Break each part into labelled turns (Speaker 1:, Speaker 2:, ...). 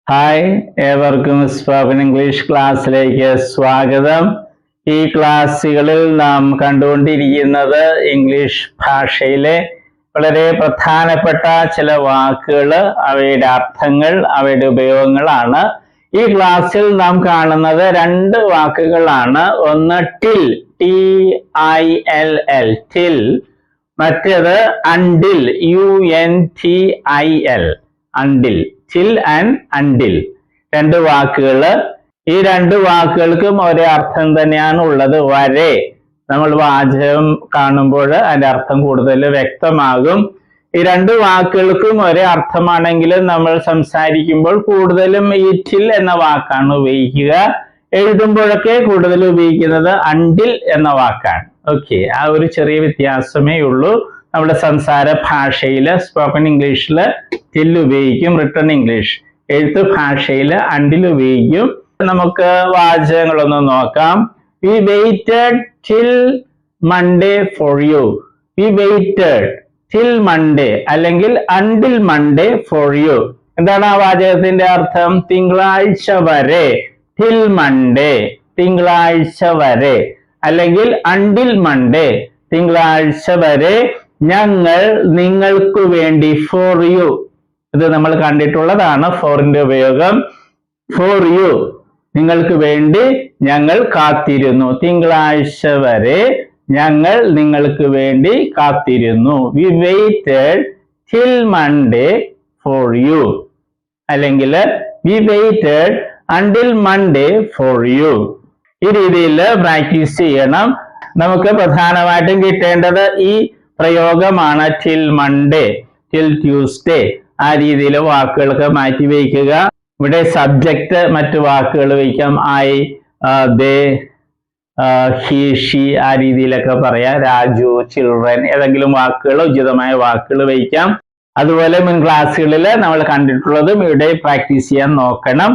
Speaker 1: Hi, ഏവർക്കും spoken English ക്ലാസ്സിലേക്ക് സ്വാഗതം. ഈ ക്ലാസ്സുകളിൽ നാം കണ്ടുകൊണ്ടിരിക്കുന്നത് ഇംഗ്ലീഷ് ഭാഷയിലെ വളരെ പ്രധാനപ്പെട്ട ചില വാക്കുകൾ, അവയുടെ അർത്ഥങ്ങൾ, അവയുടെ ഉപയോഗങ്ങളാണ്. ഈ ക്ലാസ്സിൽ നാം കാണുന്നത് രണ്ട് വാക്കുകളാണ്. ഒന്ന് ടിൽ, TILL, ടിൽ. മറ്റേത് until, UNTIL, until. Till and until, രണ്ട് വാക്കുകൾ. ഈ രണ്ട് വാക്കുകൾക്കും ഒരേ അർത്ഥം തന്നെയാണ് ഉള്ളത്, വരെ. നമ്മൾ വാചകം കാണുമ്പോൾ അതിന്റെ അർത്ഥം കൂടുതൽ വ്യക്തമാകും. ഈ രണ്ട് വാക്കുകൾക്കും ഒരേ അർത്ഥമാണെങ്കിലും നമ്മൾ സംസാരിക്കുമ്പോൾ കൂടുതലും ഈ ടിൽ എന്ന വാക്കാണ് ഉപയോഗിക്കുക. എഴുതുമ്പോഴൊക്കെ കൂടുതൽ ഉപയോഗിക്കുന്നത് അണ്ടിൽ എന്ന വാക്കാണ്. ഓക്കെ, ആ ഒരു ചെറിയ വ്യത്യാസമേ ഉള്ളൂ. നമ്മുടെ സംസാര ഭാഷയിൽ സ്പോക്കൺ ഇംഗ്ലീഷിൽ ടിൽ ഉപയോഗിക്കും, റിട്ടൺ ഇംഗ്ലീഷ് എഴുത്ത് ഭാഷയിൽ അണ്ടിൽ ഉപയോഗിക്കും. നമുക്ക് വാചകങ്ങളൊന്ന് നോക്കാം. We waited till Monday for you. We waited till Monday അല്ലെങ്കിൽ until Monday for you. എന്താണ് ആ വാചകത്തിന്റെ അർത്ഥം? തിങ്കളാഴ്ച വരെ, till Monday, തിങ്കളാഴ്ച വരെ, അല്ലെങ്കിൽ until Monday, തിങ്കളാഴ്ച വരെ ഞങ്ങൾ നിങ്ങൾക്ക് വേണ്ടി, for you. ഇത് നമ്മൾ കണ്ടിട്ടുള്ളതാണ് ഫോറിന്റെ ഉപയോഗം. for you, നിങ്ങൾക്ക് വേണ്ടി ഞങ്ങൾ കാത്തിരുന്നു. തിങ്കളാഴ്ച വരെ ഞങ്ങൾ നിങ്ങൾക്ക് വേണ്ടി കാത്തിരുന്നു. We waited till Monday for you, അല്ലെങ്കിൽ we waited until Monday for you. ഈ രീതിയിൽ പ്രാക്ടീസ് ചെയ്യണം. നമുക്ക് പ്രധാനമായിട്ടും കിട്ടേണ്ടത് ഈ പ്രയോഗമാണ്. till Monday, till Tuesday, ആ രീതിയിൽ വാക്കുകളൊക്കെ മാറ്റി വയ്ക്കുക. ഇവിടെ സബ്ജക്റ്റ് മറ്റു വാക്കുകൾ വയ്ക്കാം. ഐ, ദേ, ഹി, ഷി, ആ രീതിയിലൊക്കെ പറയാം. രാജു, ചിൽഡ്രൻ, ഏതെങ്കിലും വാക്കുകൾ, ഉചിതമായ വാക്കുകൾ വയ്ക്കാം. അതുപോലെ മുൻ ക്ലാസ്സുകളിൽ നമ്മൾ കണ്ടിട്ടുള്ളതും ഇവിടെ പ്രാക്ടീസ് ചെയ്യാൻ നോക്കണം.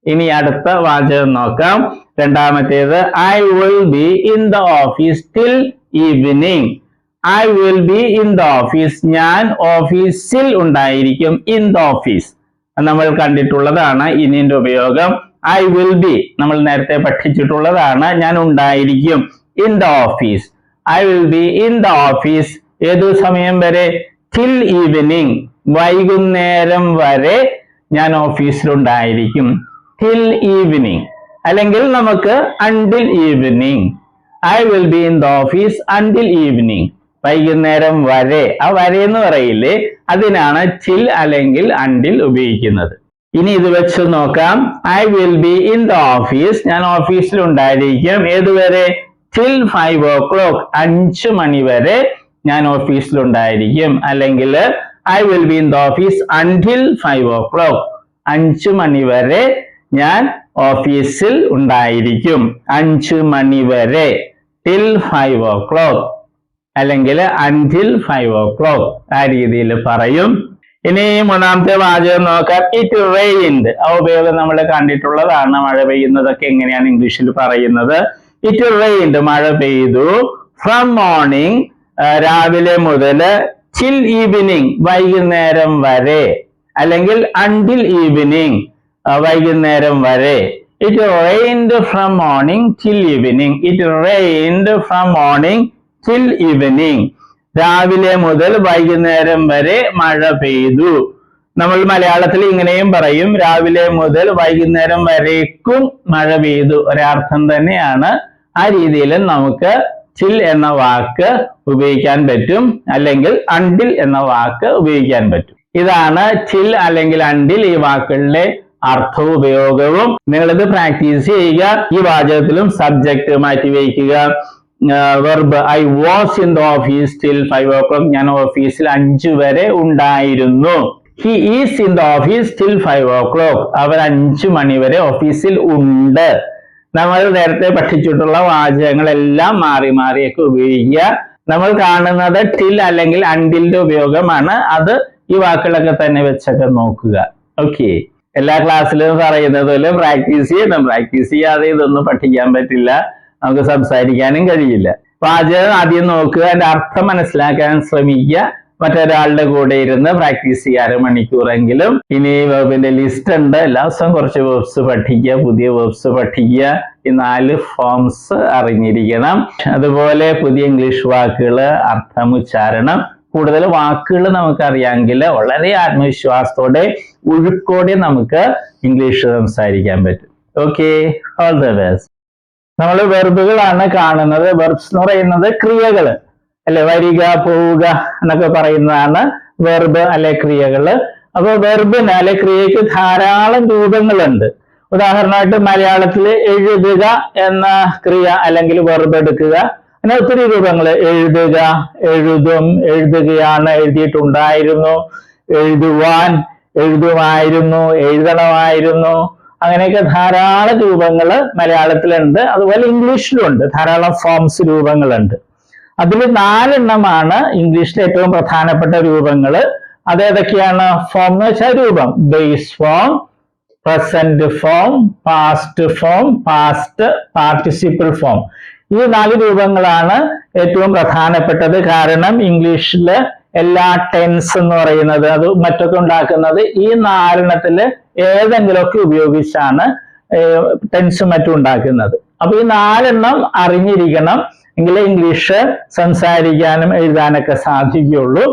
Speaker 1: ഇനി അടുത്ത വാചകം നോക്കാം. രണ്ടാമത്തേത് I will be in the office till evening. I will be in the office, ഞാൻ ഓഫീസിൽ ഉണ്ടായിരിക്കും. in the office നമ്മൾ കണ്ടിട്ടുള്ളതാണ്. ഇനിന്റെ ഉപയോഗം I will be നമ്മൾ നേരത്തെ പഠിച്ചിട്ടുള്ളതാണ്. ഞാൻ ഉണ്ടായിരിക്കും. in the office, I will be in the office ഏതു സമയം വരെ? till evening, വൈകുന്നേരം വരെ ഞാൻ ഓഫീസിലുണ്ടായിരിക്കും. till evening, അല്ലെങ്കിൽ നമുക്ക് until evening. I will be in the office until evening, വൈകുന്നേരം വരെ. ആ വരെ എന്ന് പറയില്ലേ, അതിനാണ് till അല്ലെങ്കിൽ until ഉപയോഗിക്കുന്നത്. ഇനി ഇത് വെച്ച് നോക്കാം. I will be in the office, ഞാൻ ഓഫീസിൽ ഉണ്ടായിരിക്കും. ഏതുവരെ? till 5 o'clock, 5 മണി വരെ ഞാൻ ഓഫീസിൽ ഉണ്ടായിരിക്കും. അല്ലെങ്കിൽ I will be in the office until 5 o'clock, 5 മണി വരെ ഞാൻ ഓഫീസിൽ ഉണ്ടായിരിക്കും. 5 മണി വരെ, till 5 o'clock, അല്ലെങ്കിൽ until 5 o'clock, ആ രീതിയിൽ പറയും. ഇനി മൂന്നാമത്തെ വാചകം നോക്കാം. It rained, ആ ഉപയോഗം നമ്മൾ കണ്ടിട്ടുള്ളതാണ്. മഴ പെയ്യുന്നതൊക്കെ എങ്ങനെയാണ് ഇംഗ്ലീഷിൽ പറയുന്നത്? It rained, മഴ പെയ്തു. From morning, രാവിലെ മുതൽ, till evening, വൈകുന്നേരം വരെ, അല്ലെങ്കിൽ until evening, വൈകുന്നേരം വരെ. It rained from morning till evening. It rained from morning till evening. രാവിലെ മുതൽ വൈകുന്നേരം വരെ മഴ പെയ്തു. നമ്മൾ മലയാളത്തിൽ ഇങ്ങനെയും പറയും, രാവിലെ മുതൽ വൈകുന്നേരം വരേക്കും മഴ പെയ്തു. ഒരർത്ഥം തന്നെയാണ്. ആ രീതിയിൽ നമുക്ക് till എന്ന വാക്ക് ഉപയോഗിക്കാൻ പറ്റും, അല്ലെങ്കിൽ until എന്ന വാക്ക് ഉപയോഗിക്കാൻ പറ്റും. ഇതാണ് till അല്ലെങ്കിൽ until ഈ വാക്കുകളിലെ അർത്ഥവും ഉപയോഗവും. നിങ്ങളിത് പ്രാക്ടീസ് ചെയ്യുക. ഈ വാചകത്തിലും സബ്ജക്റ്റ് മാറ്റി വയ്ക്കുക. Verb I was in the office till 5 o'clock, ഞാൻ ഓഫീസിൽ 5 വരെ ഉണ്ടായിരുന്നു. He is in the office till 5 o'clock, അവർ 5 മണി വരെ ഓഫീസിൽ ഉണ്ട്. നമ്മൾ നേരത്തെ പഠിച്ചിട്ടുള്ള വാചകങ്ങളെല്ലാം മാറി മാറിയൊക്കെ ഉപയോഗിക്കുക. നമ്മൾ കാണുന്നത് till അല്ലെങ്കിൽ untilന്റെ ഉപയോഗമാണ്. അത് ഈ വാക്കുകളൊക്കെ തന്നെ വെച്ചൊക്കെ നോക്കുക. ഓക്കെ, എല്ലാ ക്ലാസ്സിലും പറയുന്നത് പോലെ പ്രാക്ടീസ് ചെയ്യണം. പ്രാക്ടീസ് ചെയ്യാതെ ഇതൊന്നും പഠിക്കാൻ പറ്റില്ല, നമുക്ക് സംസാരിക്കാനും കഴിയില്ല. വാചകം ആദ്യം നോക്കുക, അതിന്റെ അർത്ഥം മനസ്സിലാക്കാൻ ശ്രമിക്കുക. മറ്റൊരാളുടെ കൂടെ ഇരുന്ന് പ്രാക്ടീസ് ചെയ്യുക അരമണിക്കൂറെങ്കിലും. ഇനി വെർബിന്റെ ലിസ്റ്റ് ഉണ്ട്, എല്ലാ ദിവസവും കുറച്ച് വെർബ്സ് പഠിക്കുക, പുതിയ വെർബ്സ് പഠിക്കുക. ഈ 4 ഫോംസ് അറിഞ്ഞിരിക്കണം. അതുപോലെ പുതിയ ഇംഗ്ലീഷ് വാക്കുകൾ, അർത്ഥം, ഉച്ചാരണം. കൂടുതൽ വാക്കുകൾ നമുക്കറിയാമെങ്കിൽ വളരെ ആത്മവിശ്വാസത്തോടെ ഒഴുക്കോടെ നമുക്ക് ഇംഗ്ലീഷ് സംസാരിക്കാൻ പറ്റും. Okay, all the best. നമ്മൾ വെർബുകളാണ് കാണുന്നത്. വെർബ്സ് എന്ന് പറയുന്നത് ക്രിയകൾ അല്ലെ, വരിക, പോവുക എന്നൊക്കെ പറയുന്നതാണ് വെർബ് അല്ലെ ക്രിയകള്. അപ്പൊ വെർബിന് അല്ലെ ക്രിയക്ക് ധാരാളം രൂപങ്ങളുണ്ട്. ഉദാഹരണമായിട്ട് മലയാളത്തിൽ എഴുതുക എന്ന ക്രിയ അല്ലെങ്കിൽ വെർബ് എടുക്കുക, അങ്ങനെ ഒത്തിരി രൂപങ്ങൾ. എഴുതുക, എഴുതും, എഴുതുകയാണ്, എഴുതിയിട്ടുണ്ടായിരുന്നു, എഴുതുവാൻ, എഴുതുമായിരുന്നു, എഴുതണമായിരുന്നു, അങ്ങനെയൊക്കെ ധാരാളം രൂപങ്ങൾ മലയാളത്തിലുണ്ട്. അതുപോലെ ഇംഗ്ലീഷിലുണ്ട് ധാരാളം ഫോംസ്, രൂപങ്ങളുണ്ട്. അതിൽ 4 എണ്ണമാണ് ഇംഗ്ലീഷിലെ ഏറ്റവും പ്രധാനപ്പെട്ട രൂപങ്ങൾ. അതേതൊക്കെയാണ്? ഫോം എന്ന് വെച്ചാൽ രൂപം. Base form, present form, past form, past participle form. ഈ 4 രൂപങ്ങളാണ് ഏറ്റവും പ്രധാനപ്പെട്ടത്. കാരണം ഇംഗ്ലീഷില് എല്ലാ ടെൻസ് എന്ന് പറയുന്നത് അത് മറ്റൊക്കെ ഉണ്ടാക്കുന്നത് ഈ 4 എണ്ണത്തില് ഏതെങ്കിലുമൊക്കെ ഉപയോഗിച്ചാണ് ടെൻസും മറ്റും ഉണ്ടാക്കുന്നത്. അപ്പൊ ഈ 4 എണ്ണം അറിഞ്ഞിരിക്കണം, എങ്കിലേ ഇംഗ്ലീഷ് സംസാരിക്കാനും എഴുതാനൊക്കെ സാധിക്കുകയുള്ളൂ.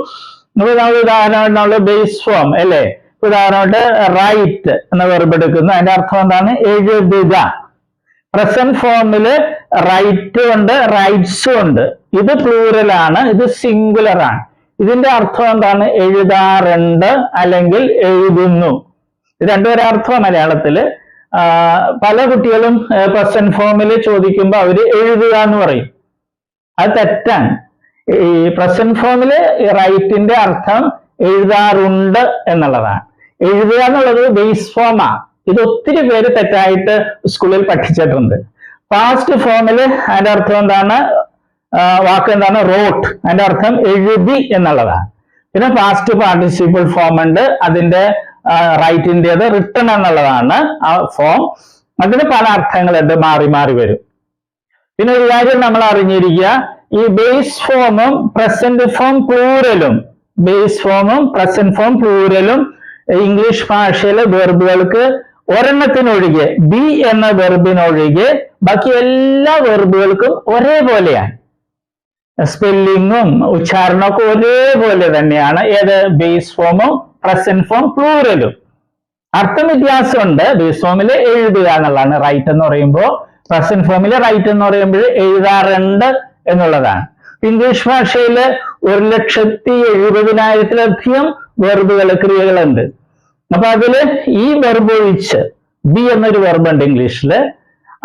Speaker 1: ഉദാഹരണമായിട്ട് നമ്മൾ ബേസ് ഫോം അല്ലേ, ഉദാഹരണമായിട്ട് റൈറ്റ് എന്ന വെർബ് എടുക്കുന്നു. അതിന്റെ അർത്ഥം എന്താണ്? എഴുതുക. പ്രസന്റ് ഫോമില് റൈറ്റ് ഉണ്ട്, റൈറ്റ്സും ഉണ്ട്. ഇത് പ്ലൂറലാണ്, ഇത് സിംഗുലർ ആണ്. ഇതിന്റെ അർത്ഥം എന്താണ്? എഴുതാറുണ്ട് അല്ലെങ്കിൽ എഴുതുന്നു. ഇത് രണ്ടുപേരെ അർത്ഥം മലയാളത്തില്. പല കുട്ടികളും പ്രസന്റ് ഫോമിൽ ചോദിക്കുമ്പോൾ അവര് എഴുതുക എന്ന് പറയും. അത് തെറ്റാണ്. ഈ പ്രസന്റ് ഫോമില് റൈറ്റിന്റെ അർത്ഥം എഴുതാറുണ്ട് എന്നുള്ളതാണ്. എഴുതുക എന്നുള്ളത് ബേസ് ഫോമാണ്. ഇത് ഒത്തിരി പേര് തെറ്റായിട്ട് സ്കൂളിൽ പഠിച്ചിട്ടുണ്ട്. പാസ്റ്റ് ഫോമില് അതിന്റെ അർത്ഥം എന്താണ്? വാക്ക് എന്താണ്? റോട്ട്. അതിന്റെ അർത്ഥം എഴുതി എന്നുള്ളതാണ്. പിന്നെ പാസ്റ്റ് പാർട്ടിസിപ്പിൾ ഫോം ഉണ്ട്, അതിന്റെ റൈറ്റിൻ്റെത് റിട്ടൺ എന്നുള്ളതാണ് ആ ഫോം. അതിന് പല അർത്ഥങ്ങളുണ്ട്, മാറി മാറി വരും. പിന്നെ ഒരു കാര്യം നമ്മൾ അറിഞ്ഞിരിക്കുക, ഈ ബേസ് ഫോമും പ്രസന്റ് ഫോം പ്ലൂറലും, ബേസ് ഫോമും പ്രസന്റ് ഫോം പ്ലൂറലും ഇംഗ്ലീഷ് ഭാഷയിലെ വെർബുകൾക്ക് ഒരെണ്ണത്തിനൊഴികെ, ബി എന്ന വെർബിനൊഴികെ ബാക്കി എല്ലാ വെർബുകൾക്കും ഒരേപോലെയാണ്. സ്പെല്ലിങ്ങും ഉച്ചാരണമൊക്കെ ഒരേപോലെ തന്നെയാണ്. ഏത്? ബേസ് ഫോമും പ്രസന്റ് ഫോം പ്ലൂറലും. അർത്ഥം വ്യത്യാസമുണ്ട്. ബേസ് ഫോമിൽ എഴുതുക എന്നുള്ളതാണ് റൈറ്റ് എന്ന് പറയുമ്പോൾ, പ്രസന്റ് ഫോമിൽ റൈറ്റ് എന്ന് പറയുമ്പോൾ എഴുതാറുണ്ട് എന്നുള്ളതാണ്. ഇംഗ്ലീഷ് ഭാഷയിൽ 1,70,70,000-ലധികം വെർബുകൾ, ക്രിയകളുണ്ട്. അപ്പൊ അതില് ഈ വെർബ് ഒഴിച്ച്, ബി എന്നൊരു വെർബ് ഉണ്ട് ഇംഗ്ലീഷില്,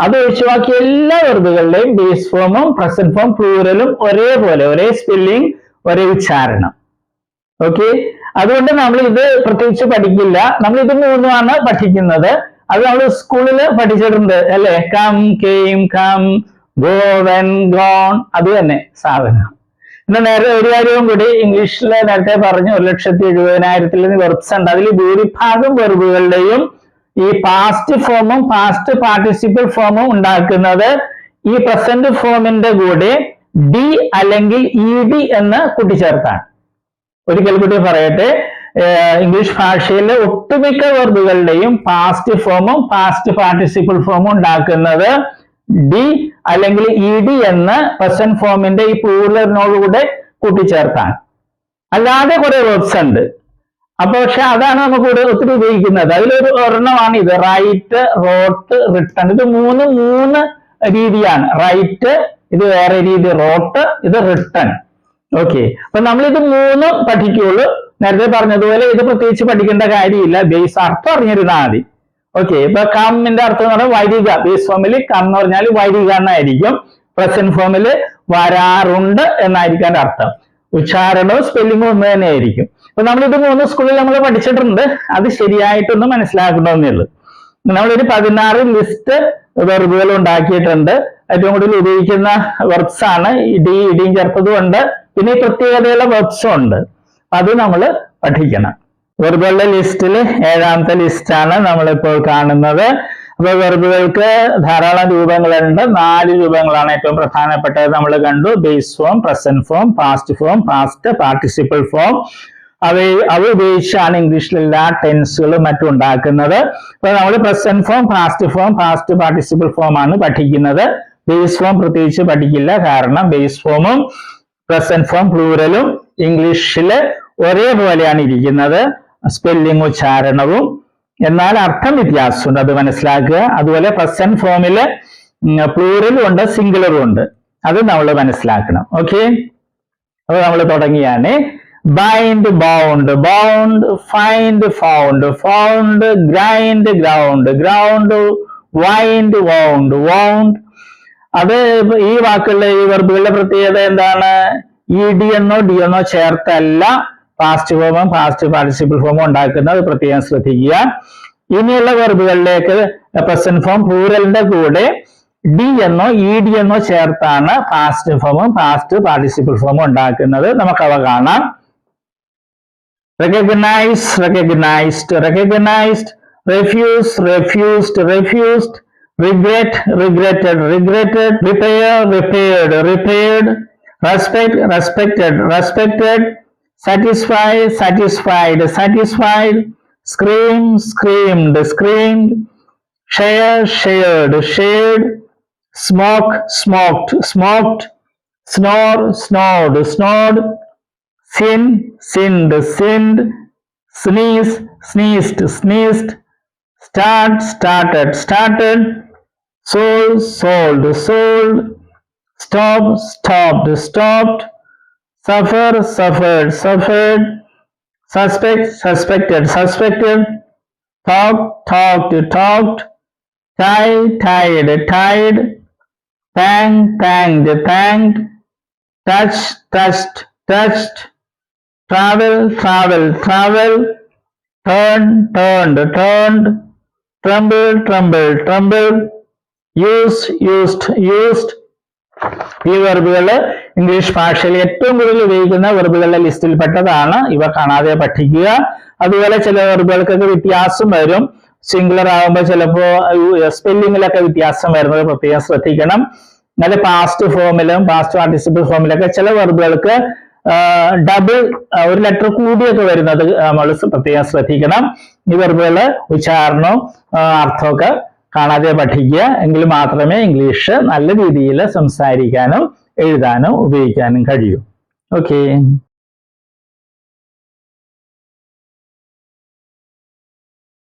Speaker 1: അത് ഒഴിച്ച് ബാക്കി എല്ലാ വെർബുകളുടെയും ബേസ് ഫോമും പ്രസന്റ് ഫോം പ്ലൂറലും ഒരേപോലെ, ഒരേ സ്പെല്ലിംഗ്, ഒരേ ഉച്ചാരണം. ഓക്കെ, അതുകൊണ്ട് നമ്മൾ ഇത് പ്രത്യേകിച്ച് പഠിക്കില്ല. നമ്മൾ ഇത് 3ആണ് പഠിക്കുന്നത്. അത് നമ്മൾ സ്കൂളിൽ പഠിച്ചിട്ടുണ്ട് അല്ലെ. Come, came, come, go, went, gone, അത് തന്നെ സാധനം. പിന്നെ നേരെ ഒരു കാര്യവും കൂടി, ഇംഗ്ലീഷിൽ നേരത്തെ പറഞ്ഞു 1,70,000-ൽ വെർബ്സ് ഉണ്ട്. അതിൽ ഭൂരിഭാഗം വെർബുകളുടെയും ഈ പാസ്റ്റ് ഫോമും പാസ്റ്റ് പാർട്ടിസിപ്പിൾ ഫോമും ഉണ്ടാക്കുന്നത് ഈ പ്രസന്റ് ഫോമിന്റെ കൂടെ ഡി അല്ലെങ്കിൽ ഇ ഡി എന്ന് കൂട്ടിച്ചേർത്താണ്. ഒരിക്കൽ കൂടി പറയട്ടെ, ഇംഗ്ലീഷ് ഭാഷയിലെ ഒട്ടുമിക്ക വെർബുകളുടെയും പാസ്റ്റ് ഫോമും പാസ്റ്റ് പാർട്ടിസിപ്പിൾ ഫോമും ഉണ്ടാക്കുന്നത് ഡി അല്ലെങ്കിൽ ഇ ഡി എന്ന് പ്രസന്റ് ഫോമിന്റെ ഈ പ്ലൂറലിനോടുകൂടെ കൂട്ടിച്ചേർത്താണ്. അല്ലാതെ കുറെ വെർബ്സ് ഉണ്ട്. അപ്പൊ പക്ഷെ അതാണ് നമുക്ക് ഒത്തിരി ഉപയോഗിക്കുന്നത്. അതിലൊരു ഒരെണ്ണമാണ് ഇത്, റൈറ്റ്, റോട്ട്, റിട്ടൺ. ഇത് മൂന്ന് രീതിയാണ്. റൈറ്റ് ഇത് വേറെ രീതി, റോട്ട് ഇത് റിട്ടൺ. ഓക്കെ, അപ്പൊ നമ്മൾ ഇത് 3 പഠിക്കുള്ളൂ. നേരത്തെ പറഞ്ഞതുപോലെ ഇത് പ്രത്യേകിച്ച് പഠിക്കേണ്ട കാര്യമില്ല, ബേസ് അർത്ഥം അറിഞ്ഞിരുന്നാൽ മതി. ഓക്കെ, ഇപ്പൊ കമ്മിന്റെ അർത്ഥം എന്ന് പറഞ്ഞാൽ വരിക. ബേസ് ഫോമിൽ കം എന്ന് പറഞ്ഞാൽ വരിക എന്നായിരിക്കും. പ്രസന്റ് ഫോമിൽ വരാറുണ്ട് എന്നായിരിക്കും അതിന്റെ അർത്ഥം. ഉച്ചാരണവും സ്പെല്ലിങ്ങും ഒന്ന് തന്നെ ആയിരിക്കും. അപ്പൊ നമ്മളിത് 3 സ്കൂളിൽ നമ്മൾ പഠിച്ചിട്ടുണ്ട്. അത് ശരിയായിട്ടൊന്ന് മനസ്സിലാക്കണമെന്നേ ഉള്ളൂ. നമ്മളൊരു 16 ലിസ്റ്റ് വെർബുകൾ ഉണ്ടാക്കിയിട്ടുണ്ട്. ഏറ്റവും കൂടുതൽ ഉപയോഗിക്കുന്ന വെർബ്സ് ആണ്. ഇടിയും ചേർത്തതും ഉണ്ട്, പിന്നെ ഈ പ്രത്യേകതയുള്ള വെർബ്സും ഉണ്ട്. അത് നമ്മൾ പഠിക്കണം. വെർബുകളുടെ ലിസ്റ്റിൽ 7ാമത്തെ ലിസ്റ്റാണ് നമ്മളിപ്പോൾ കാണുന്നത്. അപ്പൊ വെർബുകൾക്ക് ധാരാളം രൂപങ്ങളുണ്ട്. 4 രൂപങ്ങളാണ് ഏറ്റവും പ്രധാനപ്പെട്ടത് നമ്മൾ കണ്ടു. Base form, present form, past form, past participle form. അവ ഉപയോഗിച്ചാണ് ഇംഗ്ലീഷിൽ എല്ലാ ടെൻസുകളും മറ്റും ഉണ്ടാക്കുന്നത്. അപ്പൊ നമ്മൾ present form, past form, past participle form ആണ് പഠിക്കുന്നത്. ബേസ് ഫോം പ്രത്യേകിച്ച് പഠിക്കില്ല. കാരണം ബേസ് ഫോമും പ്രസന്റ് ഫോം പ്ലൂറലും ഇംഗ്ലീഷില് ഒരേപോലെയാണ് ഇരിക്കുന്നത്, സ്പെല്ലിംഗ് ഉച്ചാരണവും. എന്നാൽ അർത്ഥം വ്യത്യാസമുണ്ട്, അത് മനസ്സിലാക്കുക. അതുപോലെ പ്രസന്റ് ഫോമില് പ്ലൂറലും ഉണ്ട്, സിംഗുലറും ഉണ്ട്, അത് നമ്മൾ മനസ്സിലാക്കണം. ഓക്കെ, അപ്പൊ നമ്മൾ തുടങ്ങിയാണ്. bind, bound, bound, find, found, found, grind, ground, ground, wind, wound, wound. അത് ഈ വാക്കുകളുടെ ഈ വെർബുകളുടെ പ്രത്യേകത എന്താണ്? ഡി എന്നോ ചേർത്തല്ല പാസ്റ്റ് ഫോമും പാസ്റ്റ് പാർട്ടിസിപ്പിൾ ഫോമും ഉണ്ടാക്കുന്നത്, പ്രത്യേകം ശ്രദ്ധിക്കുക. ഇനിയുള്ള വെർബുകളിലേക്ക് പ്രസന്റ് ഫോം പ്ലൂറലിന്റെ കൂടെ ഡി എന്നോ ചേർത്താണ് പാസ്റ്റ് ഫോമും പാസ്റ്റ് പാർട്ടിസിപ്പിൾ ഫോമും ഉണ്ടാക്കുന്നത്. നമുക്കവ കാണാം. recognize, recognized, recognized, refuse, refused, refused, regret, regretted, regretted, repair, repaired, repaired, respect, respected, respected, satisfy, satisfied, satisfied, scream, screamed, screamed, share, shared, shared, smoke, smoked, smoked, snore, snored, snored, sin, sinned, sinned, sneeze, sneezed, sneezed, start, started, started, sold, sold, sold, stop, stopped, stopped, suffer, suffered, suffered, suspect, suspected, suspected, talk, talked, talked, tie, tied, tied, thank, thanked, thanked, touch, touched, touched, travel, traveled, traveled, turn, turned, turned, tremble, trembled, trembled, use, used, used. ഈ വെർബുകൾ English ഭാഷയിൽ ഏറ്റവും കൂടുതൽ ഉപയോഗിക്കുന്ന വെർബുകളുടെ ലിസ്റ്റിൽപ്പെട്ടതാണ്. ഇവ കാണാതെ പഠിക്കുക. അതുപോലെ ചില വെർബുകൾക്കൊക്കെ വ്യത്യാസം വരും. സിംഗുലർ ആകുമ്പോൾ ചിലപ്പോൾ സ്പെല്ലിങ്ങിലൊക്കെ വ്യത്യാസം വരുന്നത് പ്രത്യേകം ശ്രദ്ധിക്കണം. എന്നാൽ പാസ്റ്റ് ഫോമിലും പാസ്റ്റ് പാർട്ടിസിപ്പിൾ ഫോമിലൊക്കെ ചില വെർബുകൾക്ക് ഡബിൾ ഒരു ലെറ്റർ കൂടിയൊക്കെ വരുന്നത് നമ്മൾ പ്രത്യേകം ശ്രദ്ധിക്കണം. ഈ വെർബുകൾ ഉച്ചാരണവും അർത്ഥമൊക്കെ കാണാതെ പഠിക്കുക. എങ്കിൽ മാത്രമേ ഇംഗ്ലീഷ് നല്ല രീതിയിൽ സംസാരിക്കാനും എഴുതാനും ഉപയോഗിക്കാനും കഴിയൂ. ഓക്കെ.